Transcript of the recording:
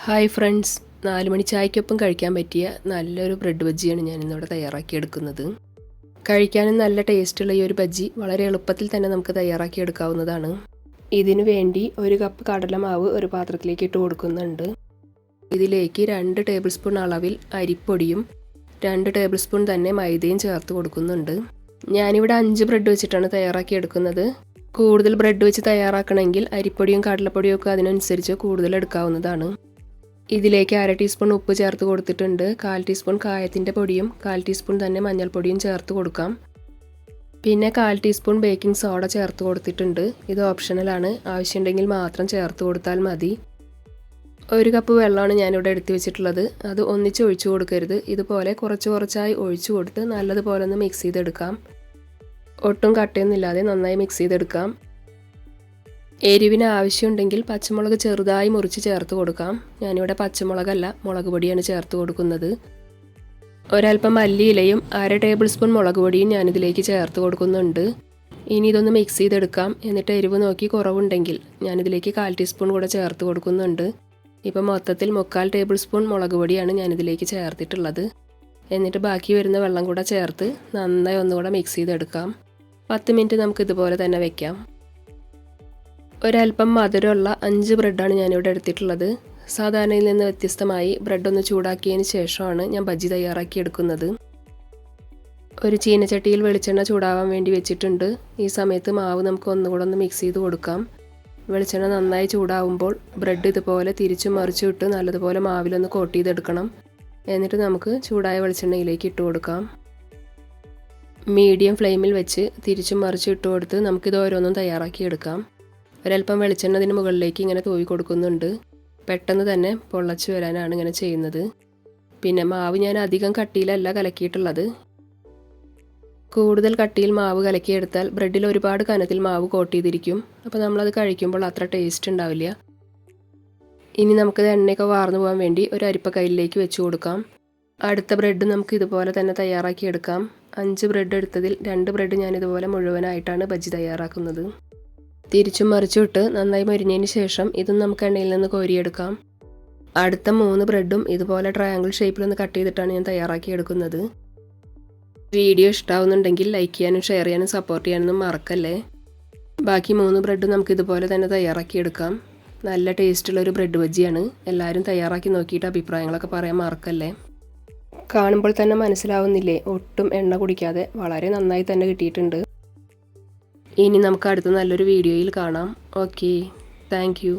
Hi friends, 4 മണി ചായക്കൊപ്പം കഴിക്കാൻ പറ്റിയ നല്ലൊരു ബ്രെഡ് ബജ്ജിയാണ് ഞാനിന്നിവിടെ തയ്യാറാക്കിയെടുക്കുന്നത്. കഴിക്കാനും നല്ല ടേസ്റ്റുള്ള ഈ ഒരു ബജ്ജി വളരെ എളുപ്പത്തിൽ തന്നെ നമുക്ക് തയ്യാറാക്കിയെടുക്കാവുന്നതാണ്. ഇതിനു വേണ്ടി 1 കപ്പ് കടലമാവ് ഒരു പാത്രത്തിലേക്ക് ഇട്ട് കൊടുക്കുന്നുണ്ട്. ഇതിലേക്ക് 2 ടേബിൾ സ്പൂൺ അളവിൽ അരിപ്പൊടിയും 2 ടേബിൾ സ്പൂൺ തന്നെ മൈദയും ചേർത്ത് കൊടുക്കുന്നുണ്ട്. ഞാനിവിടെ 5 ബ്രെഡ് വെച്ചിട്ടാണ് തയ്യാറാക്കിയെടുക്കുന്നത്. കൂടുതൽ ബ്രെഡ് വെച്ച് തയ്യാറാക്കണമെങ്കിൽ അരിപ്പൊടിയും കടലപ്പൊടിയും ഒക്കെ അതിനനുസരിച്ച് കൂടുതൽ എടുക്കാവുന്നതാണ്. ഇതിലേക്ക് 1/2 ടീസ്പൂൺ ഉപ്പ് ചേർത്ത് കൊടുത്തിട്ടുണ്ട്. 1/4 ടീസ്പൂൺ കായത്തിൻ്റെ പൊടിയും 1/4 ടീസ്പൂൺ തന്നെ മഞ്ഞൾപ്പൊടിയും ചേർത്ത് കൊടുക്കാം. പിന്നെ 1/4 ടീസ്പൂൺ ബേക്കിംഗ് സോഡ ചേർത്ത് കൊടുത്തിട്ടുണ്ട്. ഇത് ഓപ്ഷണലാണ്, ആവശ്യമുണ്ടെങ്കിൽ മാത്രം ചേർത്ത് കൊടുത്താൽ മതി. 1 കപ്പ് വെള്ളമാണ് ഞാനിവിടെ എടുത്തു വെച്ചിട്ടുള്ളത്. അത് ഒന്നിച്ച് ഒഴിച്ചു കൊടുക്കരുത്. ഇതുപോലെ കുറച്ച് കുറച്ചായി ഒഴിച്ചു കൊടുത്ത് നല്ലതുപോലെ ഒന്ന് മിക്സ് ചെയ്തെടുക്കാം. ഒട്ടും കട്ടയൊന്നുമില്ലാതെ നന്നായി മിക്സ് ചെയ്തെടുക്കാം. എരിവിന് ആവശ്യമുണ്ടെങ്കിൽ പച്ചമുളക് ചെറുതായി മുറിച്ച് ചേർത്ത് കൊടുക്കാം. ഞാനിവിടെ പച്ചമുളകല്ല, മുളക് പൊടിയാണ് ചേർത്ത് കൊടുക്കുന്നത്. ഒരൽപ്പം മല്ലിയിലയും 1/2 ടേബിൾ സ്പൂൺ മുളക് പൊടിയും ഞാനിതിലേക്ക് ചേർത്ത് കൊടുക്കുന്നുണ്ട്. ഇനി ഇതൊന്ന് മിക്സ് ചെയ്തെടുക്കാം. എന്നിട്ട് എരിവ് നോക്കി കുറവുണ്ടെങ്കിൽ ഞാനിതിലേക്ക് 1/4 ടീസ്പൂൺ കൂടെ ചേർത്ത് കൊടുക്കുന്നുണ്ട്. ഇപ്പം മൊത്തത്തിൽ 3/4 ടേബിൾ സ്പൂൺ മുളക് പൊടിയാണ് ഞാനിതിലേക്ക് ചേർത്തിട്ടുള്ളത്. എന്നിട്ട് ബാക്കി വരുന്ന വെള്ളം കൂടെ ചേർത്ത് നന്നായി ഒന്നുകൂടെ മിക്സ് ചെയ്തെടുക്കാം. 10 മിനിറ്റ് നമുക്ക് ഇതുപോലെ തന്നെ വെക്കാം. ഒരൽപ്പം മധുരമുള്ള 5 ബ്രെഡാണ് ഞാനിവിടെ എടുത്തിട്ടുള്ളത്. സാധാരണയിൽ നിന്ന് വ്യത്യസ്തമായി ബ്രെഡ് ഒന്ന് ചൂടാക്കിയതിന് ശേഷമാണ് ഞാൻ ബജ്ജി തയ്യാറാക്കിയെടുക്കുന്നത്. ഒരു ചീനച്ചട്ടിയിൽ വെളിച്ചെണ്ണ ചൂടാവാൻ വേണ്ടി വെച്ചിട്ടുണ്ട്. ഈ സമയത്ത് മാവ് നമുക്ക് ഒന്നുകൂടെ ഒന്ന് മിക്സ് ചെയ്ത് കൊടുക്കാം. വെളിച്ചെണ്ണ നന്നായി ചൂടാവുമ്പോൾ ബ്രെഡ് ഇതുപോലെ തിരിച്ചും മറിച്ചും ഇട്ട് നല്ലതുപോലെ മാവിലൊന്ന് കോട്ട് ചെയ്തെടുക്കണം. എന്നിട്ട് നമുക്ക് ചൂടായ വെളിച്ചെണ്ണയിലേക്ക് ഇട്ട് കൊടുക്കാം. മീഡിയം ഫ്ലെയിമിൽ വെച്ച് തിരിച്ചും മറിച്ചും ഇട്ട് കൊടുത്ത് നമുക്കിത് ഓരോന്നും തയ്യാറാക്കിയെടുക്കാം. ഒരൽപ്പം വെളിച്ചെണ്ണ അതിന് മുകളിലേക്ക് ഇങ്ങനെ തൂവി കൊടുക്കുന്നുണ്ട്. പെട്ടെന്ന് തന്നെ പൊള്ളച്ച് വരാനാണ് ഇങ്ങനെ ചെയ്യുന്നത്. പിന്നെ മാവ് ഞാൻ അധികം കട്ടിയിലല്ല കലക്കിയിട്ടുള്ളത്. കൂടുതൽ കട്ടിയിൽ മാവ് കലക്കിയെടുത്താൽ ബ്രെഡിൽ ഒരുപാട് കനത്തിൽ മാവ് കോട്ട് ചെയ്തിരിക്കും. അപ്പോൾ നമ്മളത് കഴിക്കുമ്പോൾ അത്ര ടേസ്റ്റ് ഉണ്ടാവില്ല. ഇനി നമുക്കിത് എണ്ണയൊക്കെ വാർന്നു പോകാൻ വേണ്ടി ഒരു അരിപ്പ കയ്യിലേക്ക് വെച്ച് കൊടുക്കാം. അടുത്ത ബ്രെഡ് നമുക്ക് ഇതുപോലെ തന്നെ തയ്യാറാക്കിയെടുക്കാം. 5 ബ്രെഡ് എടുത്തതിൽ 2 ബ്രെഡ് ഞാനിതുപോലെ മുഴുവനായിട്ടാണ് ബജ്ജി തയ്യാറാക്കുന്നത്. തിരിച്ചും മറിച്ചും ഇട്ട് നന്നായി മൊരിഞ്ഞതിന് ശേഷം ഇതും നമുക്ക് എണ്ണയിൽ നിന്ന് കോരിയെടുക്കാം. അടുത്ത 3 ബ്രെഡും ഇതുപോലെ ട്രയാങ്കിൾ ഷേപ്പിലൊന്ന് കട്ട് ചെയ്തിട്ടാണ് ഞാൻ തയ്യാറാക്കിയെടുക്കുന്നത്. വീഡിയോ ഇഷ്ടമാവുന്നുണ്ടെങ്കിൽ ലൈക്ക് ചെയ്യാനും ഷെയർ ചെയ്യാനും സപ്പോർട്ട് ചെയ്യാനൊന്നും മറക്കല്ലേ. ബാക്കി 3 ബ്രെഡും നമുക്ക് ഇതുപോലെ തന്നെ തയ്യാറാക്കിയെടുക്കാം. നല്ല ടേസ്റ്റുള്ളൊരു ബ്രെഡ് ബജ്ജിയാണ്. എല്ലാവരും തയ്യാറാക്കി നോക്കിയിട്ട് അഭിപ്രായങ്ങളൊക്കെ പറയാൻ മറക്കല്ലേ. കാണുമ്പോൾ തന്നെ മനസ്സിലാവുന്നില്ലേ, ഒട്ടും എണ്ണ കുടിക്കാതെ വളരെ നന്നായി തന്നെ കിട്ടിയിട്ടുണ്ട്. ഇനി നമുക്ക് അടുത്ത നല്ലൊരു വീഡിയോയിൽ കാണാം. Okay, thank you.